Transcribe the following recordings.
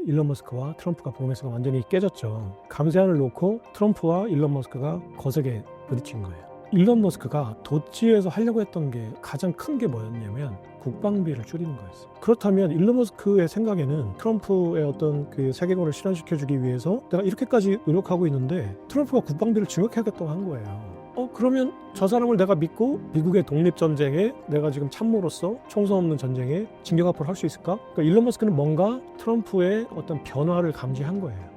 일론 머스크와 트럼프가 프로미스가 완전히 깨졌죠. 감세안을 놓고 트럼프와 일론 머스크가 거세게 부딪힌 거예요. 일론 머스크가 도치에서 하려고 했던 게 가장 큰 게 뭐였냐면 국방비를 줄이는 거였어요. 그렇다면 일론 머스크의 생각에는 트럼프의 어떤 그 세계관을 실현시켜주기 위해서 내가 이렇게까지 노력하고 있는데 트럼프가 국방비를 증액하겠다고 한 거예요. 그러면 저 사람을 내가 믿고 미국의 독립전쟁에 내가 지금 참모로서 총성 없는 전쟁에 진격 앞으로 할 수 있을까? 그러니까 일론 머스크는 뭔가 트럼프의 어떤 변화를 감지한 거예요.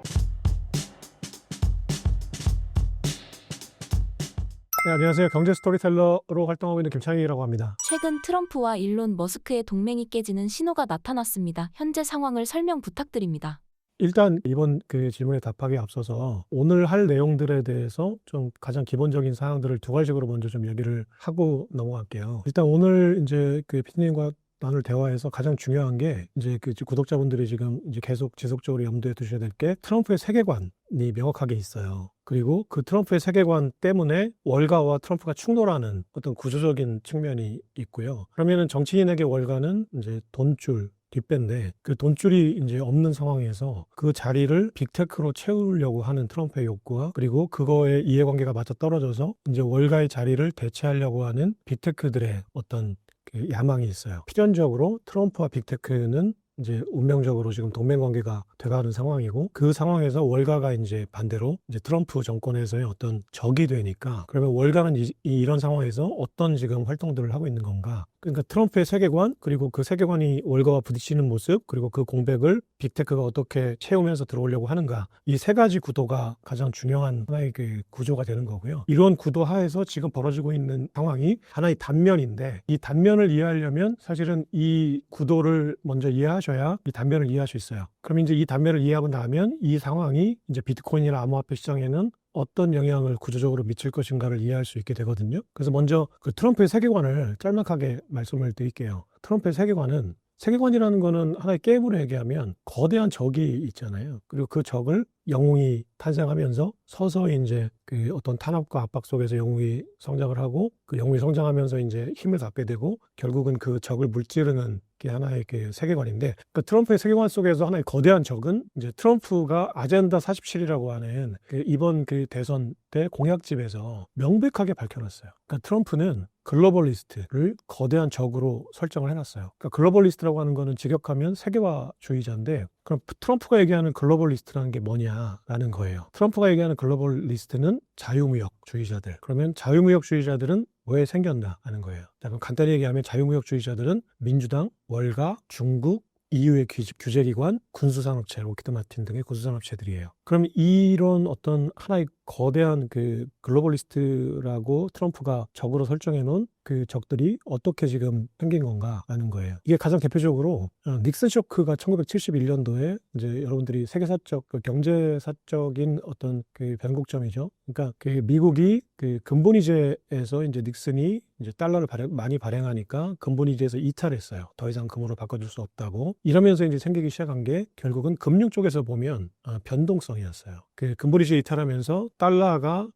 네, 안녕하세요. 경제 스토리텔러로 활동하고 있는 김창희라고 합니다. 최근 트럼프와 일론 머스크의 동맹이 깨지는 신호가 나타났습니다. 현재 상황을 설명 부탁드립니다. 일단 이번 그 질문에 답하기에 앞서서 오늘 할 내용들에 대해서 좀 가장 기본적인 사항들을 두 가지로 먼저 좀 얘기를 하고 넘어갈게요. 일단 오늘 이제 그 PD님과 나눌 대화에서 가장 중요한 게 이제 그 구독자분들이 지금 이제 계속 지속적으로 염두에 두셔야 될 게 트럼프의 세계관이 명확하게 있어요. 그리고 그 트럼프의 세계관 때문에 월가와 트럼프가 충돌하는 어떤 구조적인 측면이 있고요. 그러면은 정치인에게 월가는 이제 돈줄, 뒷배인데 그 돈줄이 이제 없는 상황에서 그 자리를 빅테크로 채우려고 하는 트럼프의 욕구와 그리고 그거에 이해관계가 맞아 떨어져서 이제 월가의 자리를 대체하려고 하는 빅테크들의 어떤 그 야망이 있어요. 필연적으로 트럼프와 빅테크는 이제 운명적으로 지금 동맹 관계가 돼가는 상황이고 그 상황에서 월가가 이제 반대로 이제 트럼프 정권에서의 어떤 적이 되니까 그러면 월가는 이런 상황에서 어떤 지금 활동들을 하고 있는 건가? 그러니까 트럼프의 세계관 그리고 그 세계관이 월가와 부딪히는 모습 그리고 그 공백을 빅테크가 어떻게 채우면서 들어오려고 하는가 이 세 가지 구도가 가장 중요한 하나의 그 구조가 되는 거고요. 이런 구도 하에서 지금 벌어지고 있는 상황이 하나의 단면인데 이 단면을 이해하려면 사실은 이 구도를 먼저 이해하셔야 이 단면을 이해할 수 있어요. 그럼 이제 이 단면을 이해하고 나면 이 상황이 이제 비트코인이나 암호화폐 시장에는 어떤 영향을 구조적으로 미칠 것인가를 이해할 수 있게 되거든요. 그래서 먼저 그 트럼프의 세계관을 짤막하게 말씀을 드릴게요. 트럼프의 세계관이라는 거는 하나의 게임으로 얘기하면 거대한 적이 있잖아요. 그리고 그 적을 영웅이 탄생하면서 서서히 이제 그 어떤 탄압과 압박 속에서 영웅이 성장을 하고 그 영웅이 성장하면서 이제 힘을 갖게 되고 결국은 그 적을 물찌르는 게 하나의 그 세계관인데 그 트럼프의 세계관 속에서 하나의 거대한 적은 이제 트럼프가 아젠다 47이라고 하는 그 이번 그 대선 때 공약집에서 명백하게 밝혀놨어요. 그러니까 트럼프는 글로벌리스트를 거대한 적으로 설정을 해놨어요. 그러니까 글로벌리스트라고 하는 거는 직역하면 세계화주의자인데 그럼 트럼프가 얘기하는 글로벌리스트라는 게 뭐냐라는 거예요. 트럼프가 얘기하는 글로벌리스트는 자유무역주의자들. 그러면 자유무역주의자들은 왜 생겼나 하는 거예요. 자, 그럼 간단히 얘기하면 자유무역주의자들은 민주당, 월가, 중국, EU의 규제기관, 군수산업체, 로키드 마틴 등의 군수산업체들이에요. 그럼 이런 어떤 하나의 거대한 그 글로벌리스트라고 트럼프가 적으로 설정해 놓은 그 적들이 어떻게 지금 생긴 건가라는 거예요. 이게 가장 대표적으로 닉슨 쇼크가 1971년도에 이제 여러분들이 세계사적, 경제사적인 어떤 그 변곡점이죠. 그러니까 그 미국이 그 근본위제에서 이제 닉슨이 이제 달러를 많이 발행하니까 근본위제에서 이탈했어요. 더 이상 금으로 바꿔줄 수 없다고. 이러면서 이제 생기기 시작한 게 결국은 금융 쪽에서 보면 변동성이었어요. 그 근본위제 이탈하면서 달러가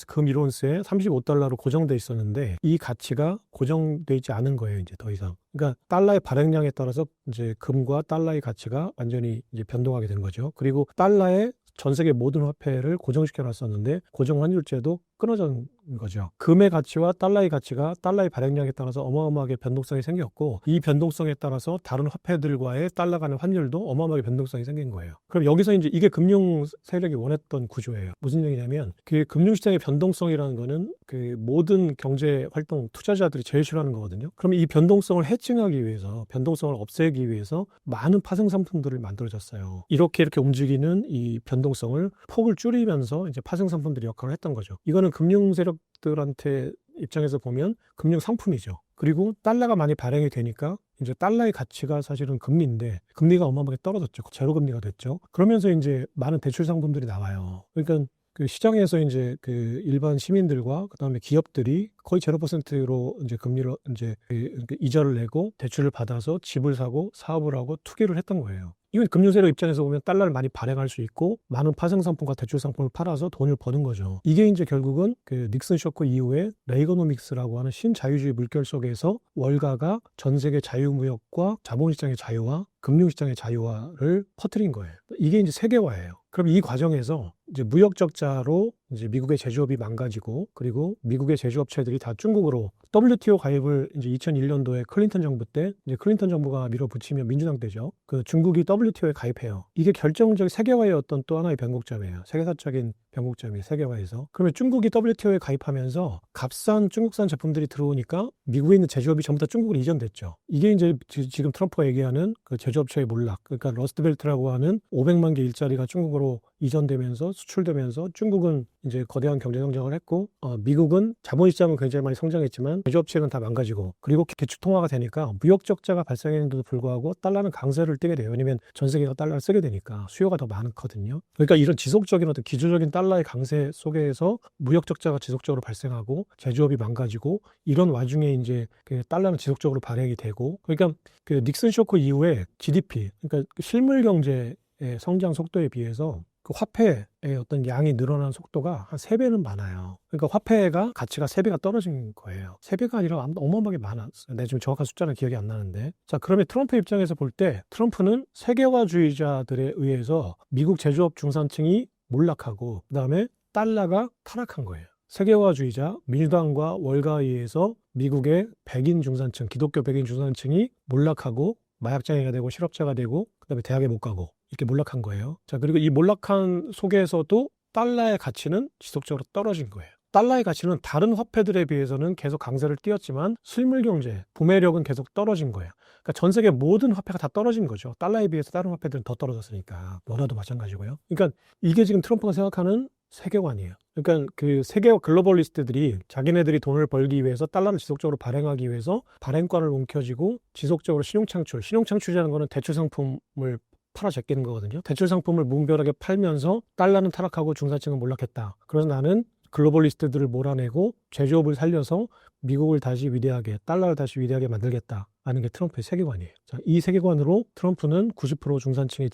금 1온스에 35달러로 고정돼 있었는데 이 가치가 고정돼 있지 않은 거예요. 이제 더 이상. 그러니까 달러의 발행량에 따라서 이제 금과 달러의 가치가 완전히 이제 변동하게 된 거죠. 그리고 달러의 전 세계 모든 화폐를 고정시켜 놨었는데 고정 환율제도 끊어진 거죠. 금의 가치와 달러의 가치가 달러의 발행량에 따라서 어마어마하게 변동성이 생겼고 이 변동성에 따라서 다른 화폐들과의 달러 간의 환율도 어마어마하게 변동성이 생긴 거예요. 그럼 여기서 이제 이게 금융 세력이 원했던 구조예요. 무슨 얘기냐면 그 금융시장의 변동성이라는 거는 그 모든 경제 활동 투자자들이 제일 싫어하는 거거든요. 그럼 이 변동성을 해칭하기 위해서 변동성을 없애기 위해서 많은 파생 상품들을 만들어졌어요. 이렇게 움직이는 이 변동성을 폭을 줄이면서 이제 파생 상품들이 역할을 했던 거죠. 이거는 금융 세력들한테 입장에서 보면 금융 상품이죠. 그리고 달러가 많이 발행이 되니까 이제 달러의 가치가 사실은 금리인데 금리가 어마어마하게 떨어졌죠. 제로 금리가 됐죠. 그러면서 이제 많은 대출 상품들이 나와요. 그러니까 그 시장에서 이제 그 일반 시민들과 그다음에 기업들이 거의 0%로 이제 금리를 이제 그 이자를 내고 대출을 받아서 집을 사고 사업을 하고 투기를 했던 거예요. 이건 금융세력 입장에서 보면 달러를 많이 발행할 수 있고 많은 파생 상품과 대출 상품을 팔아서 돈을 버는 거죠. 이게 이제 결국은 그 닉슨 쇼크 이후에 레이거노믹스라고 하는 신자유주의 물결 속에서 월가가 전 세계 자유무역과 자본시장의 자유화, 금융시장의 자유화를 퍼뜨린 거예요. 이게 이제 세계화예요. 그럼 이 과정에서 이제 무역 적자로 이제 미국의 제조업이 망가지고 그리고 미국의 제조업체들이 다 중국으로 WTO 가입을 이제 2001년도에 클린턴 정부 때 이제 클린턴 정부가 밀어붙이면 민주당 때죠. 그 중국이 WTO에 가입해요. 이게 결정적인 세계화의 어떤 또 하나의 변곡점이에요. 세계사적인 변곡점이 세계화에서. 그러면 중국이 WTO에 가입하면서 값싼 중국산 제품들이 들어오니까 미국에 있는 제조업이 전부 다 중국으로 이전됐죠. 이게 이제 지금 트럼프가 얘기하는 그 제조업체의 몰락. 그러니까 러스트벨트라고 하는 500만 개 일자리가 중국으로 이전되면서 수출되면서 중국은 이제 거대한 경제 성장을 했고 미국은 자본시장은 굉장히 많이 성장했지만 제조업체는 다 망가지고 그리고 기축 통화가 되니까 무역 적자가 발생했는데도 불구하고 달러는 강세를 띠게 돼요. 왜냐하면 전 세계가 달러를 쓰게 되니까 수요가 더 많거든요. 그러니까 이런 지속적인 어떤 기조적인 달러의 강세 속에서 무역 적자가 지속적으로 발생하고 제조업이 망가지고 이런 와중에 이제 그 달러는 지속적으로 발행이 되고 그러니까 그 닉슨 쇼크 이후에 GDP 그러니까 실물 경제의 성장 속도에 비해서 그 화폐의 어떤 양이 늘어난 속도가 한 3배는 많아요. 그러니까 화폐가 가치가 3배가 떨어진 거예요. 3배가 아니라 어마어마하게 많았어요. 내가 지금 정확한 숫자는 기억이 안 나는데. 자, 그러면 트럼프 입장에서 볼 때 트럼프는 세계화주의자들에 의해서 미국 제조업 중산층이 몰락하고 그다음에 달러가 타락한 거예요. 세계화주의자 민주당과 월가에 의해서 미국의 백인 중산층, 기독교 백인 중산층이 몰락하고 마약장애가 되고 실업자가 되고 그다음에 대학에 못 가고 이렇게 몰락한 거예요. 자, 그리고 이 몰락한 속에서도 달러의 가치는 지속적으로 떨어진 거예요. 달러의 가치는 다른 화폐들에 비해서는 계속 강세를 띄었지만 실물 경제, 구매력은 계속 떨어진 거예요. 그러니까 전 세계 모든 화폐가 다 떨어진 거죠. 달러에 비해서 다른 화폐들은 더 떨어졌으니까. 원화도 마찬가지고요. 그러니까 이게 지금 트럼프가 생각하는 세계관이에요. 그러니까 그 세계 글로벌리스트들이 자기네들이 돈을 벌기 위해서 달러를 지속적으로 발행하기 위해서 발행권을 움켜쥐고 지속적으로 신용창출이라는 거는 대출 상품을 팔아 제끼는 거거든요. 대출 상품을 무분별하게 팔면서 달러는 타락하고 중산층은 몰락했다. 그래서 나는 글로벌리스트들을 몰아내고 제조업을 살려서 미국을 다시 위대하게, 달러를 다시 위대하게 만들겠다 하는 게 트럼프의 세계관이에요. 자, 이 세계관으로 트럼프는 90% 중산층의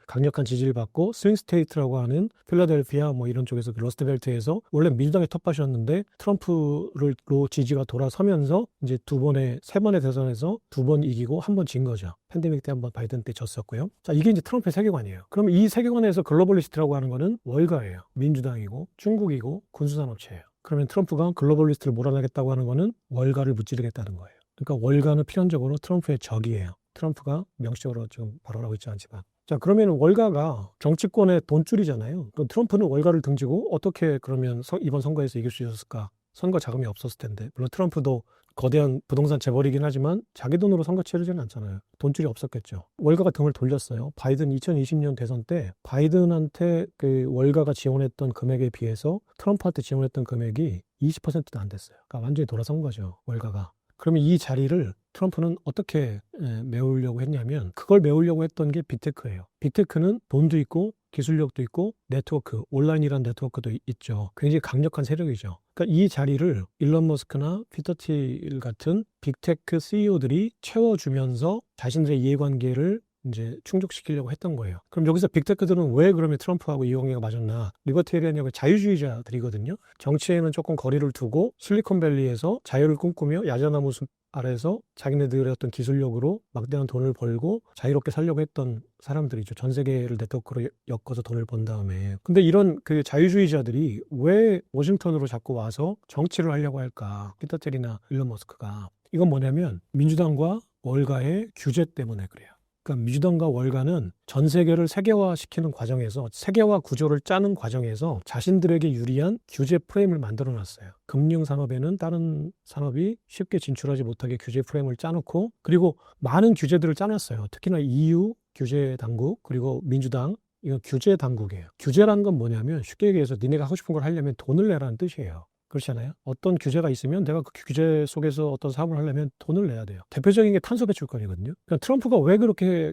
강력한 지지를 받고 스윙 스테이트라고 하는 필라델피아 뭐 이런 쪽에서 그 러스트벨트에서 원래 민주당의 텃밭이었는데 트럼프로 지지가 돌아서면서 이제 세 번의 대선에서 2번 이기고 1번 진 거죠. 팬데믹 때 1번 바이든 때 졌었고요. 자, 이게 이제 트럼프의 세계관이에요. 그럼 이 세계관에서 글로벌리스트라고 하는 거는 월가예요. 민주당이고 중국이고 군수산업체예요. 그러면 트럼프가 글로벌리스트를 몰아내겠다고 하는 거는 월가를 무찌르겠다는 거예요. 그러니까 월가는 필연적으로 트럼프의 적이에요. 트럼프가 명시적으로 지금 발언하고 있지 않지만. 자, 그러면 월가가 정치권의 돈줄이잖아요. 그럼 트럼프는 월가를 등지고 어떻게 그러면 이번 선거에서 이길 수 있었을까? 선거 자금이 없었을 텐데. 물론 트럼프도 거대한 부동산 재벌이긴 하지만 자기 돈으로 선거 치르지는 않잖아요. 돈줄이 없었겠죠. 월가가 등을 돌렸어요. 바이든 2020년 대선 때 바이든한테 그 월가가 지원했던 금액에 비해서 트럼프한테 지원했던 금액이 20%도 안 됐어요. 그러니까 완전히 돌아선 거죠. 월가가. 그러면 이 자리를 트럼프는 어떻게 메우려고 했냐면 그걸 메우려고 했던 게 빅테크예요. 빅테크는 돈도 있고 기술력도 있고 네트워크, 온라인이라는 네트워크도 있죠. 굉장히 강력한 세력이죠. 그러니까 이 자리를 일론 머스크나 피터 틸 같은 빅테크 CEO들이 채워주면서 자신들의 이해관계를 이제 충족시키려고 했던 거예요. 그럼 여기서 빅테크들은 왜 그러면 트럼프하고 이해관계가 맞았나? 리버테리안이고 자유주의자들이거든요. 정치에는 조금 거리를 두고 실리콘밸리에서 자유를 꿈꾸며 야자나무 숲 아래서 자기네들의 어떤 기술력으로 막대한 돈을 벌고 자유롭게 살려고 했던 사람들이죠. 전 세계를 네트워크로 엮어서 돈을 번 다음에. 근데 이런 그 자유주의자들이 왜 워싱턴으로 자꾸 와서 정치를 하려고 할까? 피터 틸이나 일론 머스크가. 이건 뭐냐면 민주당과 월가의 규제 때문에 그래요. 그러니까 민주당과 월가는 전 세계를 세계화시키는 과정에서 세계화 구조를 짜는 과정에서 자신들에게 유리한 규제 프레임을 만들어놨어요. 금융산업에는 다른 산업이 쉽게 진출하지 못하게 규제 프레임을 짜놓고 그리고 많은 규제들을 짜놨어요. 특히나 EU 규제 당국 그리고 민주당 이건 규제 당국이에요. 규제라는 건 뭐냐면 쉽게 얘기해서 니네가 하고 싶은 걸 하려면 돈을 내라는 뜻이에요. 그렇잖아요. 어떤 규제가 있으면 내가 그 규제 속에서 어떤 사업을 하려면 돈을 내야 돼요. 대표적인 게 탄소 배출권이거든요. 그러니까 트럼프가 왜 그렇게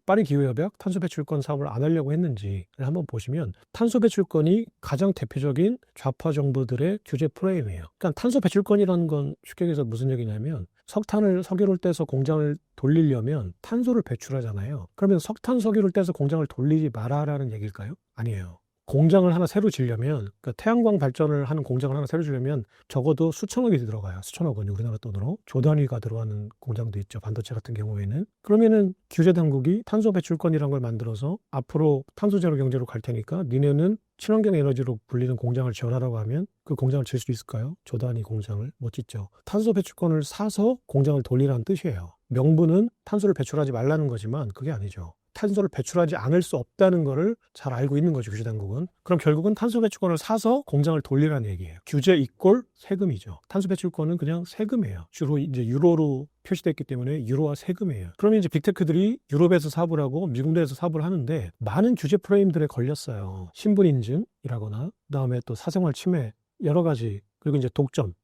파리 기후협약 탄소 배출권 사업을 안 하려고 했는지를 한번 보시면 탄소 배출권이 가장 대표적인 좌파 정부들의 규제 프레임이에요. 그러니까 탄소 배출권이라는 건 쉽게 얘기해서 무슨 얘기냐면 석유를 떼서 공장을 돌리려면 탄소를 배출하잖아요. 그러면 석유를 떼서 공장을 돌리지 말아라는 얘기일까요? 아니에요. 공장을 하나 새로 지려면, 그러니까 태양광 발전을 하는 공장을 하나 새로 지려면 적어도 수천억이 들어가요. 수천억 원이 우리나라 돈으로. 조 단위가 들어가는 공장도 있죠. 반도체 같은 경우에는. 그러면은 규제 당국이 탄소 배출권이라는 걸 만들어서 앞으로 탄소 제로 경제로 갈 테니까 니네는 친환경 에너지로 불리는 공장을 지원하라고 하면 그 공장을 질 수 있을까요? 조 단위 공장을 못 짓죠. 탄소 배출권을 사서 공장을 돌리라는 뜻이에요. 명분은 탄소를 배출하지 말라는 거지만 그게 아니죠. 탄소를 배출하지 않을 수 없다는 거를 잘 알고 있는 거죠, 규제당국은. 그럼 결국은 탄소 배출권을 사서 공장을 돌리라는 얘기예요. 규제 이꼴 세금이죠. 탄소 배출권은 그냥 세금이에요. 주로 이제 유로로 표시되어 있기 때문에 유로화 세금이에요. 그러면 이제 빅테크들이 유럽에서 사업을 하고 미국 내에서 사업을 하는데 많은 규제 프레임들에 걸렸어요. 신분 인증이라거나 그다음에 또 사생활 침해 여러 가지, 그리고 이제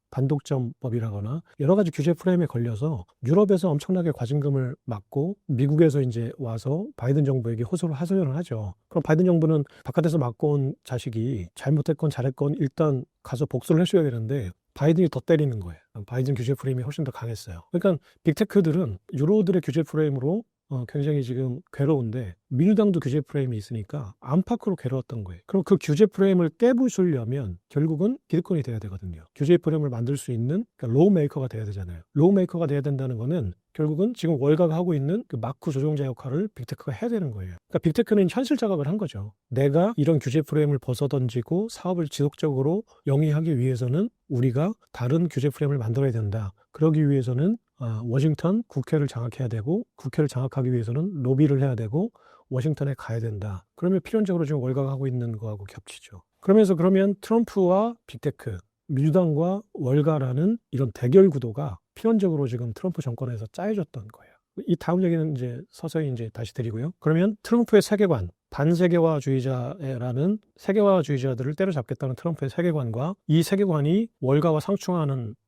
반독점법이라거나 여러 가지 규제 프레임에 걸려서 유럽에서 엄청나게 과징금을 맞고 미국에서 이제 와서 바이든 정부에게 하소연을 하죠. 그럼 바이든 정부는 바깥에서 맞고 온 자식이 잘못했건 잘했건 일단 가서 복수를 해줘야 되는데 바이든이 더 때리는 거예요. 바이든 규제 프레임이 훨씬 더 강했어요. 그러니까 빅테크들은 유로들의 규제 프레임으로 굉장히 지금 괴로운데 민주당도 규제 프레임이 있으니까 안팎으로 괴로웠던 거예요. 그럼 그 규제 프레임을 깨부수려면 결국은 기득권이 돼야 되거든요. 규제 프레임을 만들 수 있는, 그러니까 로우 메이커가 돼야 되잖아요. 로우 메이커가 돼야 된다는 거는 결국은 지금 월가가 하고 있는 그 마크 조종자 역할을 빅테크가 해야 되는 거예요. 그러니까 빅테크는 현실 자각을 한 거죠. 내가 이런 규제 프레임을 벗어던지고 사업을 지속적으로 영위하기 위해서는 우리가 다른 규제 프레임을 만들어야 된다. 그러기 위해서는 워싱턴 국회를 장악해야 되고, 국회를 장악하기 위해서는 로비를 해야 되고 워싱턴에 가야 된다. 그러면 필연적으로 지금 월가가 하고 있는 거하고 겹치죠. 그러면 트럼프와 빅테크, 민주당과 월가라는 이런 대결 구도가 필연적으로 지금 트럼프 정권에서 짜여졌던 거예요. 이 다음 얘기는 이제 서서히 이제 다시 드리고요. 그러면 트럼프의 세계관, 반세계화주의자라는 세계화주의자들을 때려잡겠다는 트럼프의 세계관과 이 세계관이 월가와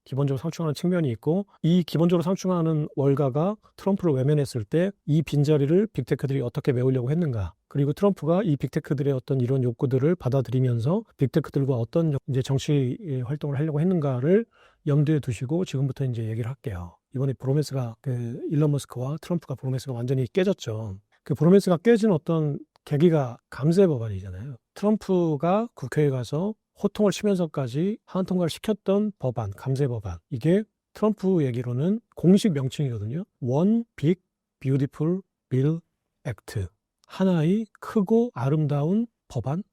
기본적으로 상충하는 측면이 있고, 이 기본적으로 상충하는 월가가 트럼프를 외면했을 때 이 빈자리를 빅테크들이 어떻게 메우려고 했는가, 그리고 트럼프가 이 빅테크들의 어떤 이런 욕구들을 받아들이면서 빅테크들과 어떤 이제 정치 활동을 하려고 했는가를 염두에 두시고 지금부터 이제 얘기를 할게요. 이번에 브로메스가 일론 머스크와 트럼프가 브로메스가 완전히 깨졌죠. 그 브로메스가 깨진 어떤 계기가 감세 법안이잖아요. 트럼프가 국회에 가서 호통을 치면서까지 하원 통과를 시켰던 법안, 감세 법안. 이게 트럼프 얘기로는 공식 명칭이거든요. One Big Beautiful Bill Act. 하나의 크고 아름다운 법안이죠.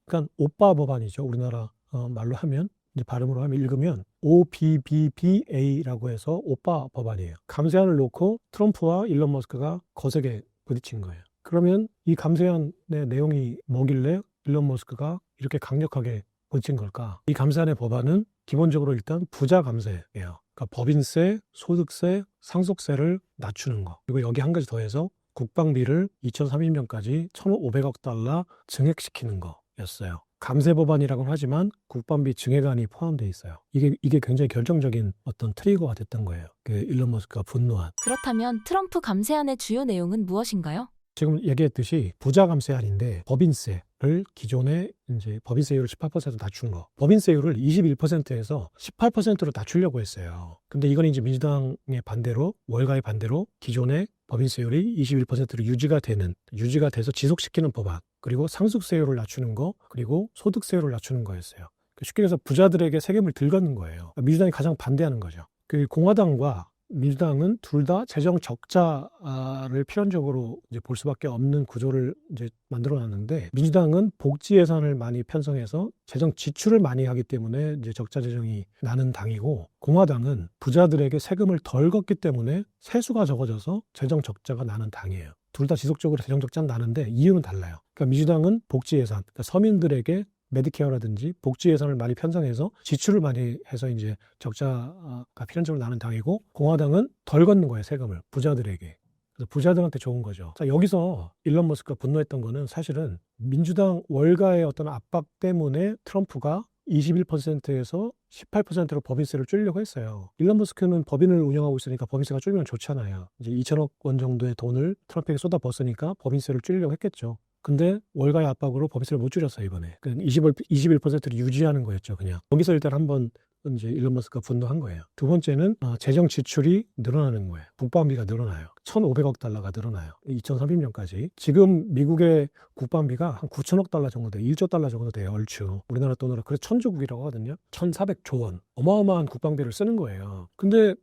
그러니까 오빠 법안이죠. 우리나라 말로 하면, 이제 발음으로 하면, 읽으면 OBBBA라고 해서 오빠 법안이에요. 감세안을 놓고 트럼프와 일론 머스크가 거세게 부딪힌 거예요. 그러면 이 감세안의 내용이 뭐길래 일론 머스크가 이렇게 강력하게 부딪힌 걸까? 이 감세안의 법안은 기본적으로 일단 부자 감세예요. 그러니까 법인세, 소득세, 상속세를 낮추는 거. 그리고 여기 한 가지 더해서 국방비를 2030년까지 1,500억 달러 증액시키는 거였어요. 감세 법안이라고는 하지만 국방비 증액안이 포함되어 있어요. 이게 굉장히 결정적인 어떤 트리거가 됐던 거예요. 일론 머스크가 분노한. 그렇다면 트럼프 감세안의 주요 내용은 무엇인가요? 지금 얘기했듯이 부자 감세안인데 법인세를 기존에 이제 법인세율을 18% 낮춘 거. 법인세율을 21%에서 18%로 낮추려고 했어요. 근데 이건 이제 민주당의 반대로, 월가의 반대로 기존의 법인세율이 21%로 유지가 돼서 지속시키는 법안. 그리고 상속세율을 낮추는 거, 그리고 소득세율을 낮추는 거였어요. 쉽게 해서 부자들에게 세금을 덜 걷는 거예요. 민주당이 가장 반대하는 거죠. 공화당과 민주당은 둘 다 재정 적자를 필연적으로 이제 볼 수밖에 없는 구조를 이제 만들어 놨는데, 민주당은 복지 예산을 많이 편성해서 재정 지출을 많이 하기 때문에 이제 적자 재정이 나는 당이고, 공화당은 부자들에게 세금을 덜 걷기 때문에 세수가 적어져서 재정 적자가 나는 당이에요. 둘 다 지속적으로 재정 적자는 나는데 이유는 달라요. 그러니까 민주당은 복지 예산, 그러니까 서민들에게 메디케어라든지 복지 예산을 많이 편성해서 지출을 많이 해서 이제 적자가 필연적으로 나는 당이고, 공화당은 덜 걷는 거예요, 세금을 부자들에게. 그래서 부자들한테 좋은 거죠. 자, 여기서 일론 머스크가 분노했던 거는 사실은 민주당 월가의 어떤 압박 때문에 트럼프가 21%에서 18%로 법인세를 줄이려고 했어요. 일론 머스크는 법인을 운영하고 있으니까 법인세가 줄면 좋잖아요. 이제 2천억 원 정도의 돈을 트럼프에게 쏟아붓으니까 법인세를 줄이려고 했겠죠. 근데 월가의 압박으로 법인세를 못 줄였어요, 이번에. 21%를 유지하는 거였죠, 그냥. 여기서 일단 한번 이제 일론 머스크가 분노한 거예요. 두 번째는 재정 지출이 늘어나는 거예요. 국방비가 늘어나요. 1,500억 달러가 늘어나요. 2030년까지. 지금 미국의 국방비가 한 9천억 달러 정도 돼요. 1조 달러 정도 돼요, 얼추. 우리나라 돈으로. 그래서 천조국이라고 하거든요. 1,400조 원. 어마어마한 국방비를 쓰는 거예요. 근데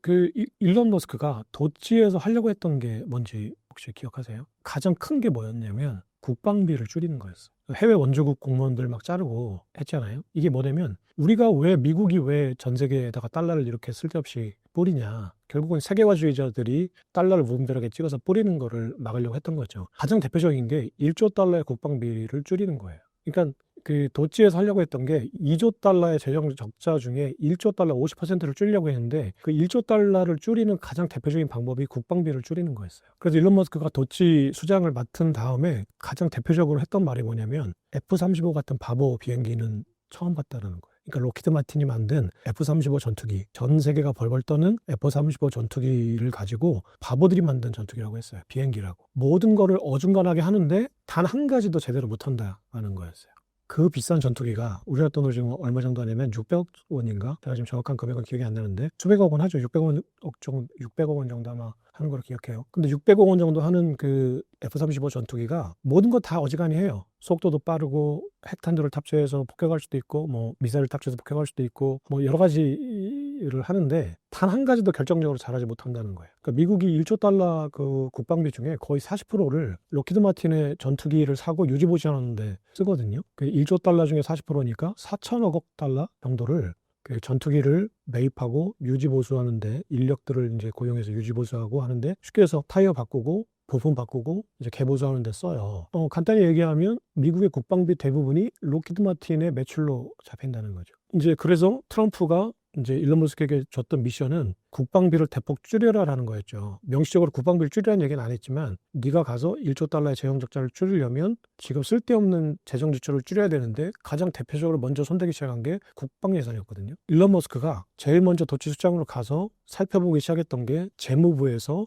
일론 머스크가 도찌에서 하려고 했던 게 뭔지 혹시 기억하세요? 가장 큰 게 뭐였냐면 국방비를 줄이는 거였어. 해외 원조국 공무원들 막 자르고 했잖아요. 이게 뭐냐면 미국이 왜 전 세계에다가 달러를 이렇게 쓸데없이 뿌리냐. 결국은 세계화주의자들이 달러를 무분별하게 찍어서 뿌리는 거를 막으려고 했던 거죠. 가장 대표적인 게 1조 달러의 국방비를 줄이는 거예요. 그러니까 그 도찌에서 하려고 했던 게 2조 달러의 재정 적자 중에 1조 달러 50%를 줄이려고 했는데 그 1조 달러를 줄이는 가장 대표적인 방법이 국방비를 줄이는 거였어요. 그래서 일론 머스크가 도찌 수장을 맡은 다음에 가장 대표적으로 했던 말이 뭐냐면 F-35 같은 바보 비행기는 처음 봤다는 거예요. 그러니까 로키드 마틴이 만든 F-35 전투기, 전 세계가 벌벌 떠는 F-35 전투기를 가지고 바보들이 만든 전투기라고 했어요. 비행기라고. 모든 거를 어중간하게 하는데 단 한 가지도 제대로 못한다는 거였어요. 그 비싼 전투기가 우리나라 돈으로 지금 얼마 정도 하냐면 600억 원인가? 제가 지금 정확한 금액은 기억이 안 나는데 수백억 원 하죠. 600억 원 정도 아마 하는 걸로 기억해요. 근데 600억 원 정도 하는 그 F-35 전투기가 모든 거 다 어지간히 해요. 속도도 빠르고 핵탄두를 탑재해서 폭격할 수도 있고 뭐 미사일을 탑재해서 폭격할 수도 있고 뭐 여러 가지를 하는데 단 한 가지도 결정적으로 잘하지 못한다는 거예요. 그러니까 미국이 1조 달러 그 국방비 중에 거의 40%를 로키드 마틴의 전투기를 사고 유지 보존하는데 쓰거든요. 그 1조 달러 중에 40%니까 4천억 달러 정도를 그 전투기를 매입하고 유지 보수하는데 인력들을 이제 고용해서 유지 보수하고 하는데 쉽게 해서 타이어 바꾸고 부품 바꾸고 이제 개보수하는 데 써요. 간단히 얘기하면 미국의 국방비 대부분이 로키드 마틴의 매출로 잡힌다는 거죠. 이제 그래서 트럼프가 이제 일론 머스크에게 줬던 미션은 국방비를 대폭 줄여라라는 거였죠. 명시적으로 국방비를 줄이라는 얘기는 안 했지만 네가 가서 1조 달러의 재정 적자를 줄이려면 지금 쓸데없는 재정 지출을 줄여야 되는데 가장 대표적으로 먼저 손대기 시작한 게 국방 예산이었거든요. 일론 머스크가 제일 먼저 도치 수장으로 가서 살펴보기 시작했던 게 재무부에서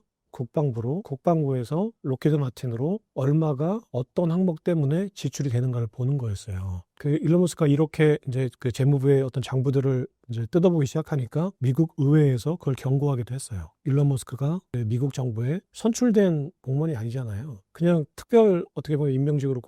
국방부에서 로키드 마틴으로 얼마가 어떤 항목 때문에 지출이 되는가를 보는 거였어요. 그 일론 머스크가 이렇게 이제 그 재무부의 어떤 장부들을 이제 뜯어보기 시작하니까 미국 의회에서 그걸 경고하기도 했어요. 일론 머스크가 미국 정부에 선출된 공무원이 아니잖아요. 그냥 특별 어떻게 보면 임명직으로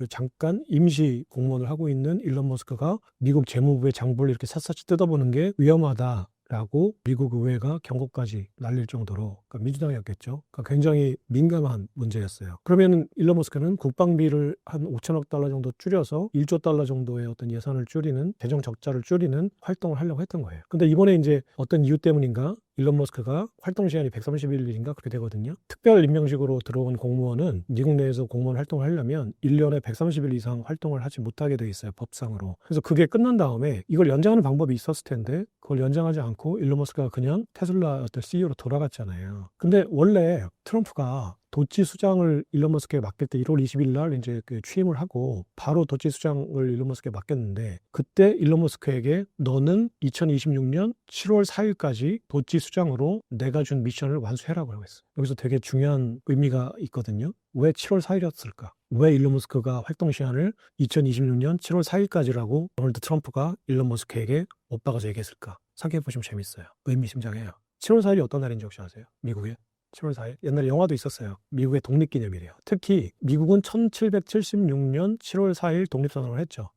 잠깐 임시 공무원을 하고 있는 일론 머스크가 미국 재무부의 장부를 이렇게 샅샅이 뜯어보는 게 위험하다. 라고 미국 의회가 경고까지 날릴 정도로 그러니까 민주당이었겠죠. 그러니까 굉장히 민감한 문제였어요. 그러면 일론 머스크는 국방비를 한 5천억 달러 정도 줄여서 1조 달러 정도의 어떤 예산을 줄이는 재정 적자를 줄이는 활동을 하려고 했던 거예요. 근데 이번에 이제 어떤 이유 때문인가 일론 머스크가 활동 시간이 130일인가 그렇게 되거든요. 특별 임명직으로 들어온 공무원은 미국 내에서 공무원 활동을 하려면 1년에 130일 이상 활동을 하지 못하게 돼 있어요. 법상으로. 그래서 그게 끝난 다음에 이걸 연장하는 방법이 있었을 텐데 그걸 연장하지 않고 일론 머스크가 그냥 테슬라 어떤 CEO로 돌아갔잖아요. 근데 원래 트럼프가 도치 수장을 일론 머스크에 맡길 때 1월 20일 날 이제 그 취임을 하고 바로 도치 수장을 일론 머스크에 맡겼는데 그때 일론 머스크에게 너는 2026년 7월 4일까지 도치 수장으로 내가 준 미션을 완수해라고 하고 있어요. 여기서 되게 중요한 의미가 있거든요. 왜 7월 4일이었을까? 왜 일론 머스크가 활동 시한을 2026년 7월 4일까지라고 도널드 트럼프가 일론 머스크에게 오빠가 얘기했을까? 생각해보시면 재밌어요. 의미심장해요. 7월 4일이 어떤 날인지 혹시 아세요? 미국에? 7월 4일? 옛날에 영화도 있었어요. 미국의 독립기념일이에요. 특히 미국은 1776년 7월 4일 독립선언을 했죠.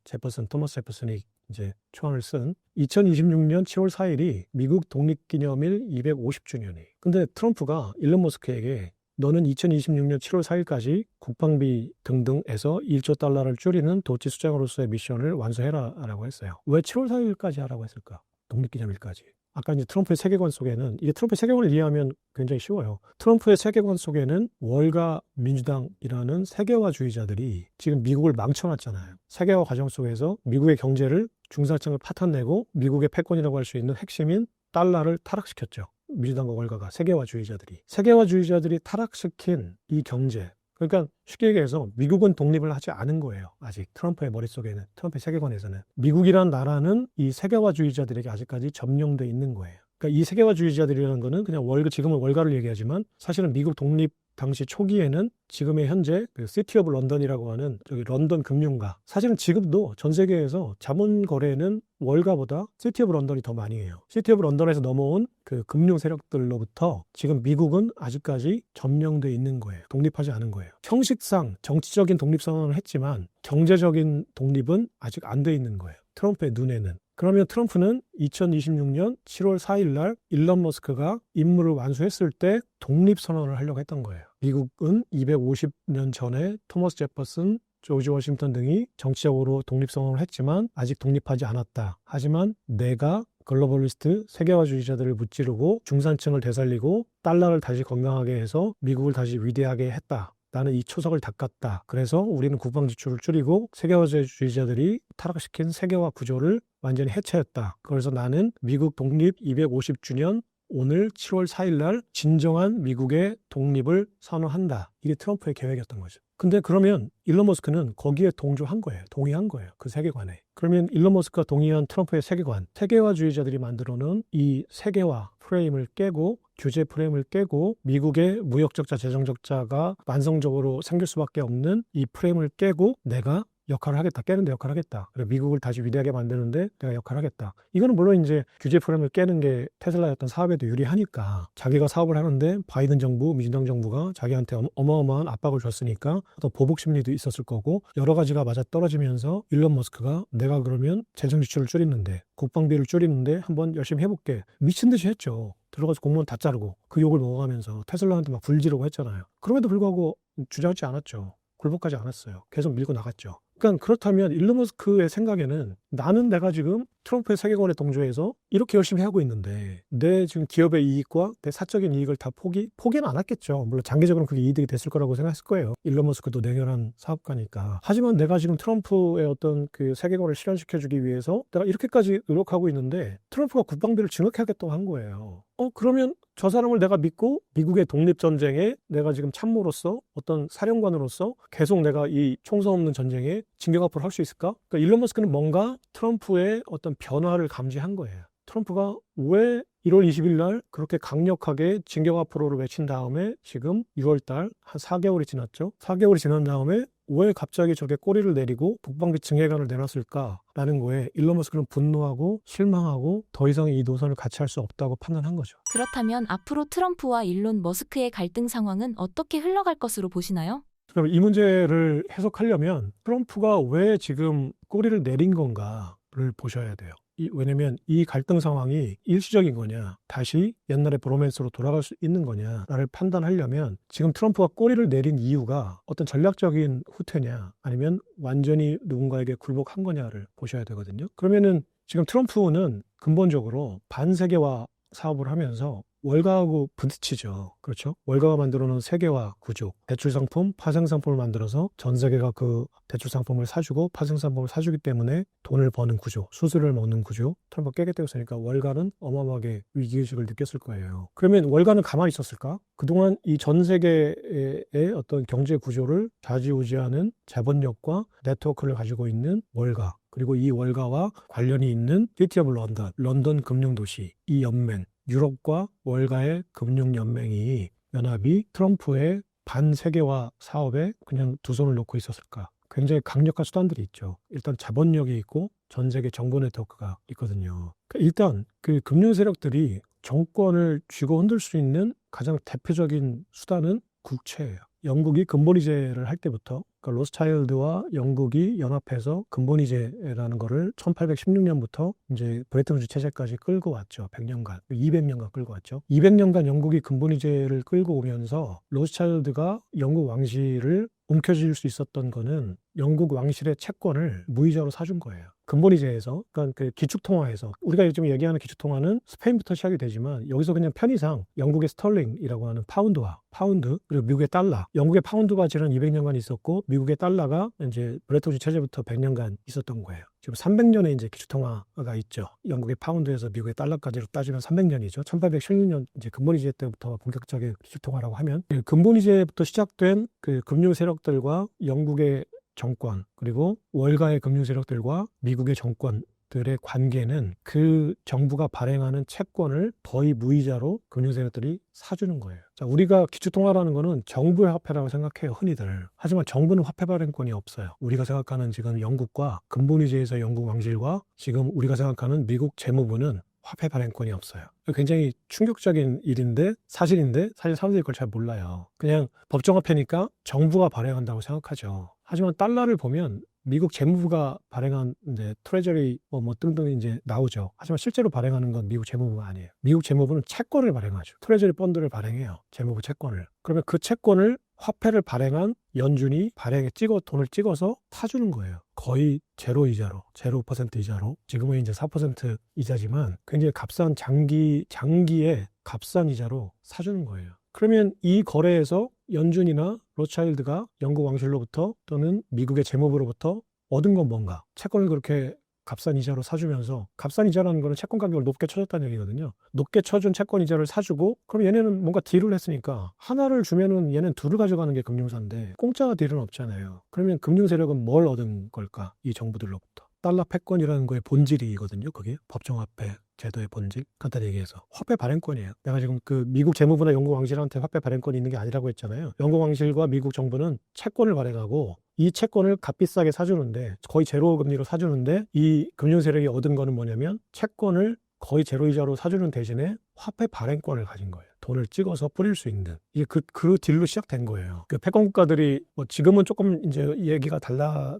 토마스 제퍼슨이 이제 초안을 쓴 2026년 7월 4일이 미국 독립기념일 250주년이에요. 근데 트럼프가 일론 머스크에게 너는 2026년 7월 4일까지 국방비 등등에서 1조 달러를 줄이는 도치 수장으로서의 미션을 완수해라라고 했어요. 왜 7월 4일까지 하라고 했을까? 독립기념일까지. 아까 이제 트럼프의 세계관 속에는 이게 트럼프의 세계관을 이해하면 굉장히 쉬워요. 트럼프의 세계관 속에는 월가 민주당이라는 세계화주의자들이 지금 미국을 망쳐놨잖아요. 세계화 과정 속에서 미국의 경제를 중산층을 파탄내고 미국의 패권이라고 할 수 있는 핵심인 달러를 타락시켰죠. 민주당과 월가가 세계화주의자들이 타락시킨 이 경제, 그러니까 쉽게 얘기해서 미국은 독립을 하지 않은 거예요. 아직 트럼프의 머릿속에는, 트럼프의 세계관에서는 미국이란 나라는 이 세계화주의자들에게 아직까지 점령돼 있는 거예요. 그러니까 이 세계화주의자들이라는 거는 그냥 지금은 월가를 얘기하지만 사실은 미국 독립 당시 초기에는 지금의 현재 그 시티 오브 런던이라고 하는 저기 런던 금융가, 사실은 지금도 전 세계에서 자본 거래는 월가보다 시티 오브 런던이 더 많이 해요. 시티 오브 런던에서 넘어온 그 금융 세력들로부터 지금 미국은 아직까지 점령돼 있는 거예요. 독립하지 않은 거예요. 형식상 정치적인 독립 선언을 했지만 경제적인 독립은 아직 안 돼 있는 거예요. 트럼프의 눈에는. 그러면 트럼프는 2026년 7월 4일 날 일론 머스크가 임무를 완수했을 때 독립선언을 하려고 했던 거예요. 미국은 250년 전에 토머스 제퍼슨, 조지 워싱턴 등이 정치적으로 독립선언을 했지만 아직 독립하지 않았다. 하지만 내가 글로벌리스트 세계화주의자들을 무찌르고 중산층을 되살리고 달러를 다시 건강하게 해서 미국을 다시 위대하게 했다. 나는 이 초석을 닦았다. 그래서 우리는 국방 지출을 줄이고 세계화주의자들이 타락시킨 세계화 구조를 완전히 해체했다. 그래서 나는 미국 독립 250주년 오늘 7월 4일 날 진정한 미국의 독립을 선언한다. 이게 트럼프의 계획이었던 거죠. 근데 그러면 일론 머스크는 거기에 동조한 거예요. 동의한 거예요. 그 세계관에. 그러면 일론 머스크가 동의한 트럼프의 세계관, 세계화주의자들이 만들어 놓은 이 세계화 프레임을 깨고 규제 프레임을 깨고 미국의 무역적자, 재정적자가 만성적으로 생길 수밖에 없는 이 프레임을 깨고 내가 역할을 하겠다. 깨는데 역할을 하겠다. 그리고 미국을 다시 위대하게 만드는데 내가 역할을 하겠다. 이거는 물론 이제 규제 프레임을 깨는 게 테슬라의 어떤 사업에도 유리하니까 자기가 사업을 하는데 바이든 정부, 민주당 정부가 자기한테 어마어마한 압박을 줬으니까 또 보복 심리도 있었을 거고 여러 가지가 맞아 떨어지면서 일론 머스크가 내가 그러면 재정 지출을 줄이는데 국방비를 줄이는데 한번 열심히 해볼게. 미친 듯이 했죠. 들어가서 공무원 다 자르고 그 욕을 먹어가면서 테슬라한테 막 불지르고 했잖아요. 그럼에도 불구하고 주저하지 않았죠. 굴복하지 않았어요. 계속 밀고 나갔죠. 그러니까 그렇다면 일론 머스크의 생각에는 나는 내가 지금 트럼프의 세계관에 동조해서 이렇게 열심히 하고 있는데 내 지금 기업의 이익과 내 사적인 이익을 다 포기는 안 했겠죠. 물론 장기적으로는 그게 이득이 됐을 거라고 생각했을 거예요. 일론 머스크도 냉혈한 사업가니까. 하지만 내가 지금 트럼프의 어떤 그 세계관을 실현시켜주기 위해서 내가 이렇게까지 노력하고 있는데 트럼프가 국방비를 증액하겠다고 한 거예요. 그러면 저 사람을 내가 믿고 미국의 독립전쟁에 내가 지금 참모로서 어떤 사령관으로서 계속 내가 이 총성 없는 전쟁에 진격 앞으로 할 수 있을까? 그러니까 일론 머스크는 뭔가 트럼프의 어떤 변화를 감지한 거예요. 트럼프가 왜 1월 20일 날 그렇게 강력하게 진격 앞으로를 외친 다음에 지금 6월 달 한 4개월이 지났죠. 4개월이 지난 다음에 왜 갑자기 저게 꼬리를 내리고 국방비 증액안을 내놨을까라는 거에 일론 머스크는 분노하고 실망하고 더 이상 이 노선을 같이 할 수 없다고 판단한 거죠. 그렇다면 앞으로 트럼프와 일론 머스크의 갈등 상황은 어떻게 흘러갈 것으로 보시나요? 그럼 이 문제를 해석하려면 트럼프가 왜 지금 꼬리를 내린 건가를 보셔야 돼요. 왜냐면 이 갈등 상황이 일시적인 거냐 다시 옛날의 브로맨스로 돌아갈 수 있는 거냐를 판단하려면 지금 트럼프가 꼬리를 내린 이유가 어떤 전략적인 후퇴냐 아니면 완전히 누군가에게 굴복한 거냐를 보셔야 되거든요. 그러면은 지금 트럼프는 근본적으로 반세계화 사업을 하면서 월가하고 부딪히죠. 그렇죠? 월가가 만들어놓은 세계화 구조, 대출 상품, 파생 상품을 만들어서 전 세계가 그 대출 상품을 사주고 파생 상품을 사주기 때문에 돈을 버는 구조, 수수료를 먹는 구조, 트럼프가 깨겠다고 했으니까 월가는 어마어마하게 위기의식을 느꼈을 거예요. 그러면 월가는 가만히 있었을까? 그동안 이 전 세계의 어떤 경제 구조를 좌지우지하는 자본력과 네트워크를 가지고 있는 월가, 그리고 이 월가와 관련이 있는 시티 오브 런던, 런던 금융도시, 이 연맹, 유럽과 월가의 금융연맹이 연합이 트럼프의 반세계화 사업에 그냥 두 손을 놓고 있었을까? 굉장히 강력한 수단들이 있죠. 일단 자본력이 있고 전 세계 정보 네트워크가 있거든요. 일단 그 금융 세력들이 정권을 쥐고 흔들 수 있는 가장 대표적인 수단은 국채예요. 영국이 근본이제를 할 때부터 그러니까 로스차일드와 영국이 연합해서 근본이제라는 거를 1816년부터 이제 브레튼 우즈 체제까지 끌고 왔죠. 100년간, 200년간 끌고 왔죠. 200년간 영국이 근본이제를 끌고 오면서 로스차일드가 영국 왕실을 움켜쥘 수 있었던 거는 영국 왕실의 채권을 무이자로 사준 거예요. 근본이제에서, 그러니까 그 기축통화에서, 우리가 요즘 얘기하는 기축통화는 스페인부터 시작이 되지만 여기서 그냥 편의상 영국의 스털링이라고 하는 파운드화, 파운드, 그리고 미국의 달러, 영국의 파운드가 지난 200년간 있었고 미국의 달러가 이제 브레튼 우드 체제부터 100년간 있었던 거예요. 지금 300년의 이제 기축통화가 있죠. 영국의 파운드에서 미국의 달러까지로 따지면 300년이죠. 1816년 이제 근본이제 때부터 본격적인 기축통화라고 하면, 근본이제부터 시작된 그 금융 세력들과 영국의 정권, 그리고 월가의 금융 세력들과 미국의 정권들의 관계는 그 정부가 발행하는 채권을 거의 무이자로 금융 세력들이 사주는 거예요. 자, 우리가 기축통화라는 거는 정부의 화폐라고 생각해요, 흔히들. 하지만 정부는 화폐 발행권이 없어요. 우리가 생각하는 지금 영국과 근본이제에서 영국 왕실과 지금 우리가 생각하는 미국 재무부는 화폐 발행권이 없어요. 굉장히 충격적인 일인데, 사실인데 사실 사람들이 그걸 잘 몰라요. 그냥 법정화폐니까 정부가 발행한다고 생각하죠. 하지만 달러를 보면 미국 재무부가 발행한 이제 트레저리 뭐 등등 이제 나오죠. 하지만 실제로 발행하는 건 미국 재무부가 아니에요. 미국 재무부는 채권을 발행하죠. 트레저리 펀드를 발행해요. 재무부 채권을. 그러면 그 채권을 화폐를 발행한 연준이 발행에 돈을 찍어서 타주는 거예요. 거의 제로 이자로, 0% 이자로. 지금은 이제 4% 이자지만 굉장히 값싼 장기의 값싼 이자로 사주는 거예요. 그러면 이 거래에서 연준이나 로차일드가 영국 왕실로부터 또는 미국의 재무부로부터 얻은 건 뭔가? 채권을 그렇게 값싼 이자로 사주면서, 값싼 이자라는 거는 채권 가격을 높게 쳐줬다는 얘기거든요. 높게 쳐준 채권 이자를 사주고, 그럼 얘네는 뭔가 딜을 했으니까 하나를 주면은 얘는 둘을 가져가는 게 금융사인데 공짜 딜은 없잖아요. 그러면 금융 세력은 뭘 얻은 걸까? 이 정부들로부터. 달러 패권이라는 거의 본질이거든요. 그게 법정화폐 제도의 본질. 간단히 얘기해서 화폐 발행권이에요. 내가 지금 그 미국 재무부나 영국 왕실한테 화폐 발행권이 있는 게 아니라고 했잖아요. 영국 왕실과 미국 정부는 채권을 발행하고 이 채권을 값비싸게 사주는데, 거의 제로 금리로 사주는데, 이 금융 세력이 얻은 거는 뭐냐면 채권을 거의 제로이자로 사주는 대신에 화폐 발행권을 가진 거예요. 돈을 찍어서 뿌릴 수 있는. 이게 그 딜로 시작된 거예요. 그 패권 국가들이 뭐 지금은 조금 이제 얘기가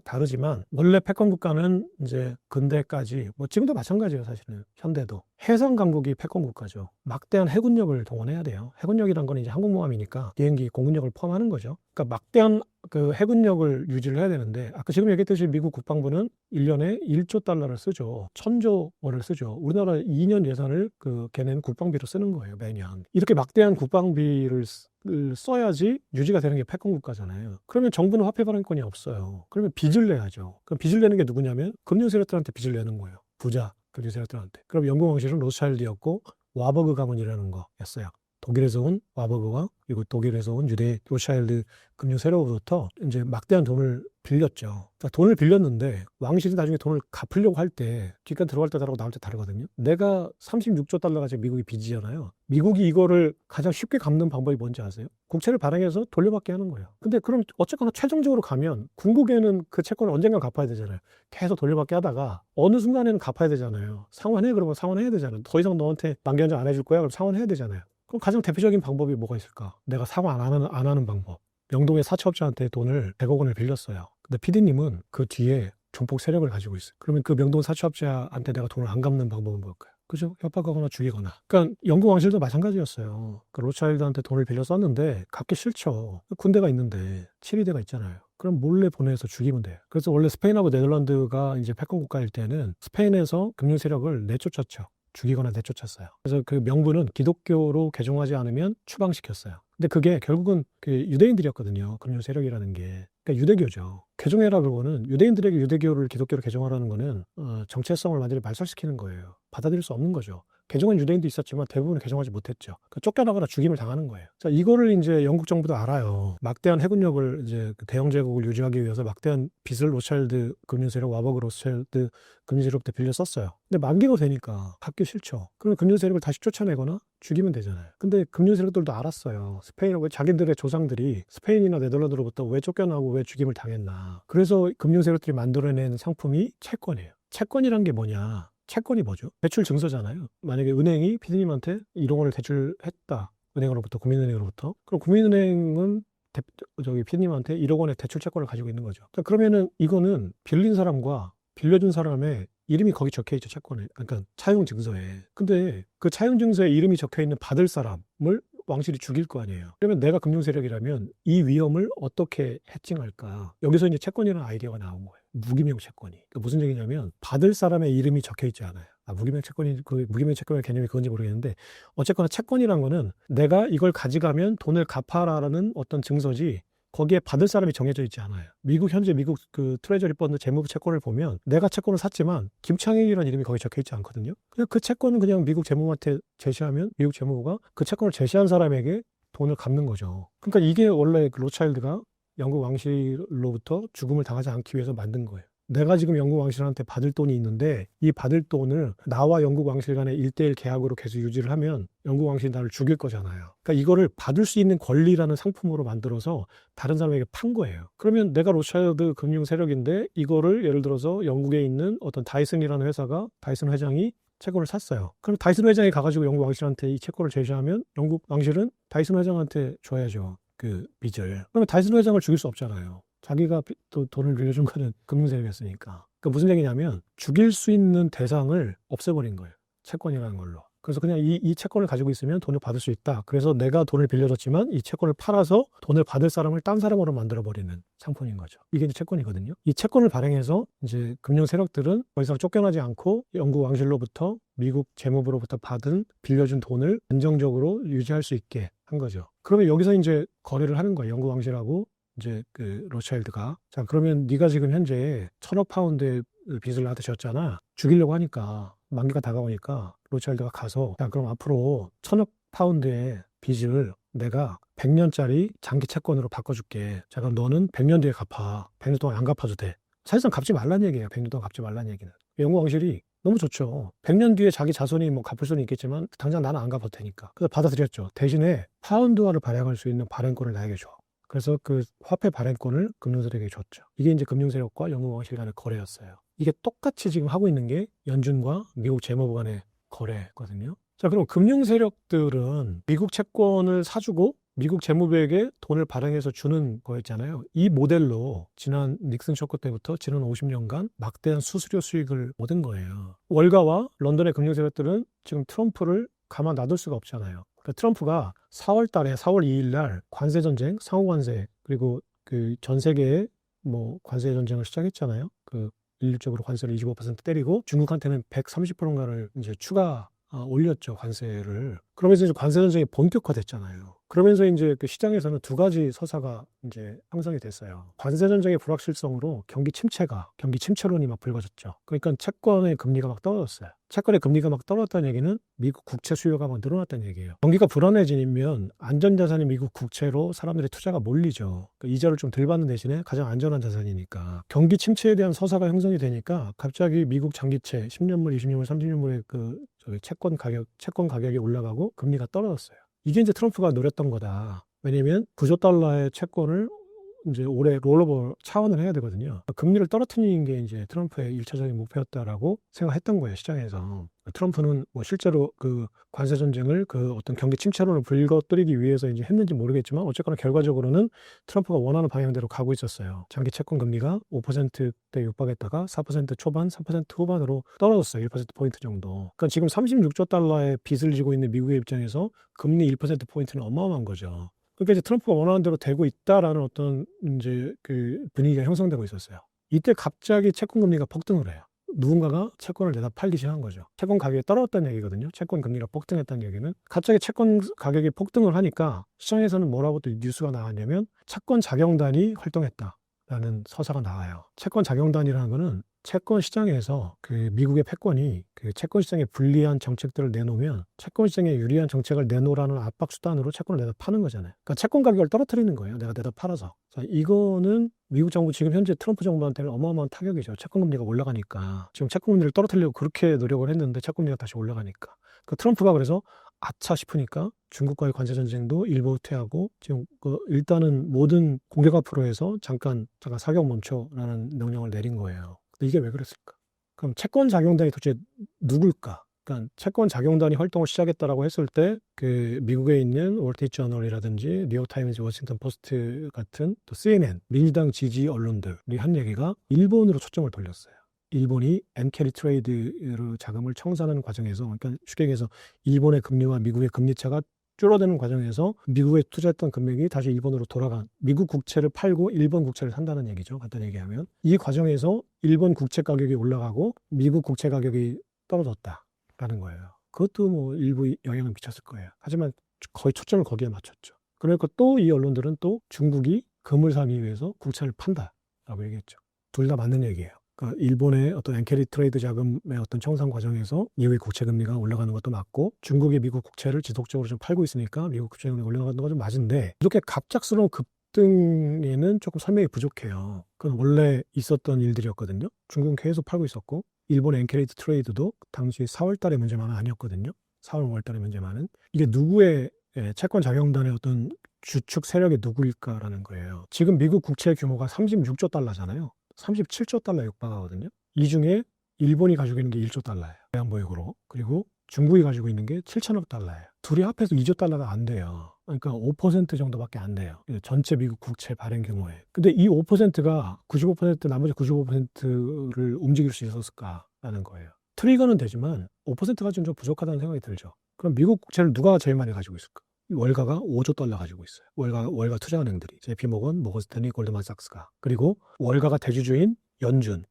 다르지만, 원래 패권 국가는 이제 근대까지, 뭐 지금도 마찬가지예요, 사실은. 현대도. 해상 강국이 패권 국가죠. 막대한 해군력을 동원해야 돼요. 해군력이란 건 이제 항공모함이니까 비행기 공군력을 포함하는 거죠. 그러니까 막대한 그 해군력을 유지를 해야 되는데, 아까 지금 얘기했듯이 미국 국방부는 1년에 1조 달러를 쓰죠. 1000조 원을 쓰죠. 우리나라 2년 예산을 걔네는 국방비로 쓰는 거예요, 매년. 이렇게 막대한 국방비를 써야지 유지가 되는 게 패권 국가잖아요. 그러면 정부는 화폐 발행권이 없어요. 그러면 빚을 내야죠. 그럼 빚을 내는 게 누구냐면 금융 세력들한테 빚을 내는 거예요. 부자 금융 세력들한테. 그럼 영국 왕실은 로스차일드였고 와버그 가문이라는 거였어요. 독일에서 온 와버그와 그리고 독일에서 온 유대 로스차일드 금융 세력으로부터 이제 막대한 돈을 빌렸죠. 그러니까 돈을 빌렸는데 왕실이 나중에 돈을 갚으려고 할 때, 뒷간 들어갈 때 다르고 나올 때 다르거든요. 내가 36조 달러가 지금 미국이 빚이잖아요. 미국이 이거를 가장 쉽게 갚는 방법이 뭔지 아세요? 국채를 발행해서 돌려받게 하는 거예요. 근데 그럼 어쨌거나 최종적으로 가면 궁극에는 그 채권을 언젠가 갚아야 되잖아요. 계속 돌려받게 하다가 어느 순간에는 갚아야 되잖아요. 상환해, 그러면 상환해야 되잖아요. 더 이상 너한테 만기 연장 안 해줄 거야? 그럼 상환해야 되잖아요. 그럼 가장 대표적인 방법이 뭐가 있을까? 내가 상환 안 하는 방법. 영동의 사채업자한테 돈을 100억 원을 빌렸어요. 근데 PD님은 그 뒤에 종폭 세력을 가지고 있어요. 그러면 그 명동 사채업자한테 내가 돈을 안 갚는 방법은 뭘까요? 그죠? 협박하거나 죽이거나. 그러니까 영국 왕실도 마찬가지였어요. 그 로차일드한테 돈을 빌려 썼는데 갚기 싫죠. 군대가 있는데 7위대가 있잖아요. 그럼 몰래 보내서 죽이면 돼요. 그래서 원래 스페인하고 네덜란드가 이제 패권 국가일 때는 스페인에서 금융 세력을 내쫓았죠. 죽이거나 내쫓았어요. 그래서 그 명분은 기독교로 개종하지 않으면 추방시켰어요. 근데 그게 결국은 그 유대인들이었거든요. 금융 세력이라는 게. 그러니까 유대교죠. 개종해라 그러고는, 유대인들에게 유대교를 기독교로 개종하라는 거는 정체성을 완전히 말살시키는 거예요. 받아들일 수 없는 거죠. 개종한 유대인도 있었지만 대부분 개종하지 못했죠. 쫓겨나거나 죽임을 당하는 거예요. 자, 이거를 이제 영국 정부도 알아요. 막대한 해군력을 이제 대영 제국을 유지하기 위해서 막대한 빚을 로차일드 금융 세력, 와버그 로차일드 금융 세력부터 빌려 썼어요. 근데 만기가 되니까 갚기 싫죠. 그러면 금융 세력을 다시 쫓아내거나 죽이면 되잖아요. 근데 금융 세력들도 알았어요. 스페인하고 자기들의 조상들이 스페인이나 네덜란드로부터 왜 쫓겨나고 왜 죽임을 당했나. 그래서 금융 세력들이 만들어낸 상품이 채권이에요. 채권이란 게 뭐냐? 채권이 뭐죠? 대출 증서잖아요. 만약에 은행이 피디님한테 1억 원을 대출했다. 은행으로부터, 국민은행으로부터. 그럼 국민은행은 피디님한테 1억 원의 대출 채권을 가지고 있는 거죠. 그러면은 이거는 빌린 사람과 빌려준 사람의 이름이 거기 적혀 있죠, 채권에. 그러니까 차용 증서에. 근데 그 차용 증서에 이름이 적혀 있는 받을 사람을 왕실이 죽일 거 아니에요. 그러면 내가 금융 세력이라면 이 위험을 어떻게 해칭할까? 여기서 이제 채권이라는 아이디어가 나온 거예요. 무기명 채권이. 그러니까 무슨 얘기냐면 받을 사람의 이름이 적혀 있지 않아요. 무기명 채권이 그 무기명 채권의 개념이 그건지 모르겠는데 어쨌거나 채권이란 거는 내가 이걸 가져가면 돈을 갚아라라는 어떤 증서지 거기에 받을 사람이 정해져 있지 않아요. 현재 미국 그 트레저리 펀드 재무부 채권을 보면 내가 채권을 샀지만 김창익이라는 이름이 거기 적혀 있지 않거든요. 그냥 그 채권은 그냥 미국 재무부한테 제시하면 미국 재무부가 그 채권을 제시한 사람에게 돈을 갚는 거죠. 그러니까 이게 원래 그 로차일드가 영국 왕실로부터 죽음을 당하지 않기 위해서 만든 거예요. 내가 지금 영국 왕실한테 받을 돈이 있는데 이 받을 돈을 나와 영국 왕실 간의 1:1 계약으로 계속 유지를 하면 영국 왕실이 나를 죽일 거잖아요. 그러니까 이거를 받을 수 있는 권리라는 상품으로 만들어서 다른 사람에게 판 거예요. 그러면 내가 로차일드 금융 세력인데 이거를 예를 들어서 영국에 있는 어떤 다이슨이라는 회사가 다이슨 회장이 채권을 샀어요. 그럼 다이슨 회장이 가가지고 영국 왕실한테 이 채권을 제시하면 영국 왕실은 다이슨 회장한테 줘야죠. 그 빚을. 그러면 다이슨 회장을 죽일 수 없잖아요. 자기가 또 돈을 빌려준 거는 금융세력이었으니까. 그러니까 무슨 얘기냐면 죽일 수 있는 대상을 없애버린 거예요. 채권이라는 걸로. 그래서 그냥 이 채권을 가지고 있으면 돈을 받을 수 있다. 그래서 내가 돈을 빌려줬지만 이 채권을 팔아서 돈을 받을 사람을 딴 사람으로 만들어버리는 상품인 거죠. 이게 이제 채권이거든요. 이 채권을 발행해서 이제 금융 세력들은 더 이상 쫓겨나지 않고 영국 왕실로부터 미국 재무부로부터 받은 빌려준 돈을 안정적으로 유지할 수 있게 한 거죠. 그러면 여기서 이제 거래를 하는 거예요. 영국 왕실하고 이제 그 로차일드가. 자, 그러면 네가 지금 현재 1,000억 파운드의 빚을 나한테 졌잖아. 죽이려고 하니까 만기가 다가오니까 로차일드가 가서 야, 그럼 앞으로 1,000억 파운드의 빚을 내가 100년짜리 장기 채권으로 바꿔줄게. 자, 그럼 너는 100년 뒤에 갚아. 100년 동안 안 갚아도 돼. 사실상 갚지 말란 얘기예요. 100년 동안 갚지 말란 얘기는. 영국 왕실이 너무 좋죠. 100년 뒤에 자기 자손이 뭐 갚을 수는 있겠지만 당장 나는 안 갚아도 되니까. 그래서 받아들였죠. 대신에 파운드화를 발행할 수 있는 발행권을 나에게 줘. 그래서 그 화폐 발행권을 금융세력에게 줬죠. 이게 이제 금융세력과 영국 왕실 간의 거래였어요. 이게 똑같이 지금 하고 있는 게 연준과 미국 재무부 간의 거래거든요. 자, 그럼 금융세력들은 미국 채권을 사주고 미국 재무부에게 돈을 발행해서 주는 거였잖아요. 이 모델로 지난 닉슨 쇼크 때부터 지난 50년간 막대한 수수료 수익을 얻은 거예요. 월가와 런던의 금융세력들은 지금 트럼프를 가만 놔둘 수가 없잖아요. 그러니까 트럼프가 4월 2일 날 관세 전쟁, 상호 관세, 그리고 그 전 세계에 뭐 관세 전쟁을 시작했잖아요. 그 일률적으로 관세를 25% 때리고 중국한테는 130%인가를 이제 추가 올렸죠, 관세를. 그러면서 이제 관세 전쟁이 본격화됐잖아요. 그러면서 이제 그 시장에서는 두 가지 서사가 이제 형성이 됐어요. 관세 전쟁의 불확실성으로 경기 침체론이 막 불거졌죠. 그러니까 채권의 금리가 막 떨어졌어요. 채권의 금리가 막 떨어졌다는 얘기는 미국 국채 수요가 막 늘어났다는 얘기예요. 경기가 불안해지면 안전자산이 미국 국채로 사람들의 투자가 몰리죠. 그러니까 이자를 좀 덜 받는 대신에 가장 안전한 자산이니까. 경기 침체에 대한 서사가 형성이 되니까 갑자기 미국 장기채 10년물, 20년물, 30년물의 그 채권 가격이 올라가고 금리가 떨어졌어요. 이게 이제 트럼프가 노렸던 거다. 왜냐면 9조 달러의 채권을 이제 올해 롤오버 차원을 해야 되거든요. 금리를 떨어뜨리는 게 이제 트럼프의 1차적인 목표였다라고 생각했던 거예요, 시장에서. 트럼프는 뭐 실제로 그 관세 전쟁을 그 어떤 경기 침체론을 불거뜨리기 위해서 이제 했는지 모르겠지만 어쨌거나 결과적으로는 트럼프가 원하는 방향대로 가고 있었어요. 장기 채권 금리가 5%대 육박했다가 4% 초반, 4% 후반으로 떨어졌어요. 1%포인트 정도. 그러니까 지금 36조 달러의 빚을 지고 있는 미국의 입장에서 금리 1%포인트는 어마어마한 거죠. 그러니까 이제 트럼프가 원하는 대로 되고 있다라는 어떤 이제 그 분위기가 형성되고 있었어요. 이때 갑자기 채권 금리가 폭등을 해요. 누군가가 채권을 내다 팔기 시작한 거죠. 채권 가격이 떨어졌다는 얘기거든요. 채권 금리가 폭등했다는 얘기는. 갑자기 채권 가격이 폭등을 하니까 시장에서는 뭐라고 또 뉴스가 나왔냐면 채권 자경단이 활동했다라는 서사가 나와요. 채권 자경단이라는 거는 채권 시장에서 그 미국의 패권이 그 채권 시장에 불리한 정책들을 내놓으면 채권 시장에 유리한 정책을 내놓으라는 압박 수단으로 채권을 내다 파는 거잖아요. 그러니까 채권 가격을 떨어뜨리는 거예요. 내가 내다 팔아서. 자, 이거는 미국 정부 지금 현재 트럼프 정부한테는 어마어마한 타격이죠. 채권 금리가 올라가니까. 지금 채권 금리를 떨어뜨리려고 그렇게 노력을 했는데 채권 금리가 다시 올라가니까. 그 트럼프가 그래서 아차 싶으니까 중국과의 관세 전쟁도 일부 후퇴하고 지금 그 일단은 모든 공격 앞으로 해서 잠깐 사격 멈춰라는 명령을 내린 거예요. 근데 이게 왜 그랬을까? 그럼 채권 작용단이 도대체 누굴까? 그러니까 채권 작용단이 활동을 시작했다라고 했을 때 그 미국에 있는 월트리트저널이라든지 뉴욕타임즈, 워싱턴 포스트 같은 또 CNN, 민주당 지지 언론들이 한 얘기가 일본으로 초점을 돌렸어요. 일본이 엔캐리 트레이드로 자금을 청산하는 과정에서, 그러니까 쉽게 얘기해서 일본의 금리와 미국의 금리 차가 줄어드는 과정에서 미국에 투자했던 금액이 다시 일본으로 돌아간 미국 국채를 팔고 일본 국채를 산다는 얘기죠. 간단히 얘기하면 이 과정에서 일본 국채 가격이 올라가고 미국 국채 가격이 떨어졌다라는 거예요. 그것도 뭐 일부 영향을 미쳤을 거예요. 하지만 거의 초점을 거기에 맞췄죠. 그러니까 또 이 언론들은 또 중국이 금을 사기 위해서 국채를 판다라고 얘기했죠. 둘 다 맞는 얘기예요. 그러니까 일본의 어떤 엔캐리 트레이드 자금의 어떤 청산 과정에서 미국의 국채 금리가 올라가는 것도 맞고 중국이 미국 국채를 지속적으로 좀 팔고 있으니까 미국 국채 금리가 올라가는 건 좀 맞은데 이렇게 갑작스러운 급등에는 조금 설명이 부족해요. 그건 원래 있었던 일들이었거든요. 중국은 계속 팔고 있었고 일본 엔캐리 트레이드도 당시 4월 달의 문제만은 아니었거든요. 4월, 5월 달의 문제만은 이게 누구의 채권 자경단의 어떤 주축 세력이 누구일까라는 거예요. 지금 미국 국채 규모가 36조 달러잖아요. 37조 달러 육박하거든요. 이 중에 일본이 가지고 있는 게 1조 달러예요. 외환보유고로. 그리고 중국이 가지고 있는 게 7천억 달러예요. 둘이 합해서 2조 달러가 안 돼요. 그러니까 5% 정도밖에 안 돼요. 전체 미국 국채 발행 규모에. 근데 이 5%가 95% 나머지 95%를 움직일 수 있었을까라는 거예요. 트리거는 되지만 5%가 좀 부족하다는 생각이 들죠. 그럼 미국 국채를 누가 제일 많이 가지고 있을까? 월가가 5조 달러 가지고 있어요. 월가 투자은행들이. JP모건, 모건스탠리, 골드만삭스가. 그리고 월가가 대주주인 연준이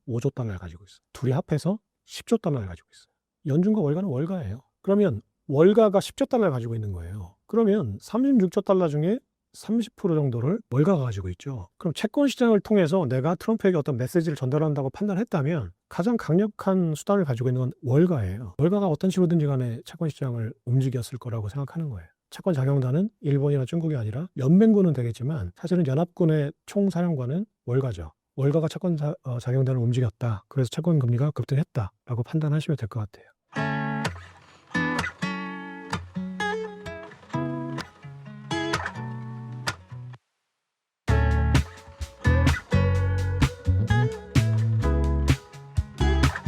5조 달러를 가지고 있어요. 둘이 합해서 10조 달러를 가지고 있어요. 연준과 월가는 월가예요. 그러면 월가가 10조 달러를 가지고 있는 거예요. 그러면 36조 달러 중에 30% 정도를 월가가 가지고 있죠. 그럼 채권 시장을 통해서 내가 트럼프에게 어떤 메시지를 전달한다고 판단했다면 가장 강력한 수단을 가지고 있는 건 월가예요. 월가가 어떤 식으로든지 간에 채권 시장을 움직였을 거라고 생각하는 거예요. 채권 자경단은 일본이나 중국이 아니라 연맹군은 되겠지만 사실은 연합군의 총사령관은 월가죠. 월가가 채권 자경단을 움직였다. 그래서 채권 금리가 급등했다라고 판단하시면 될 것 같아요.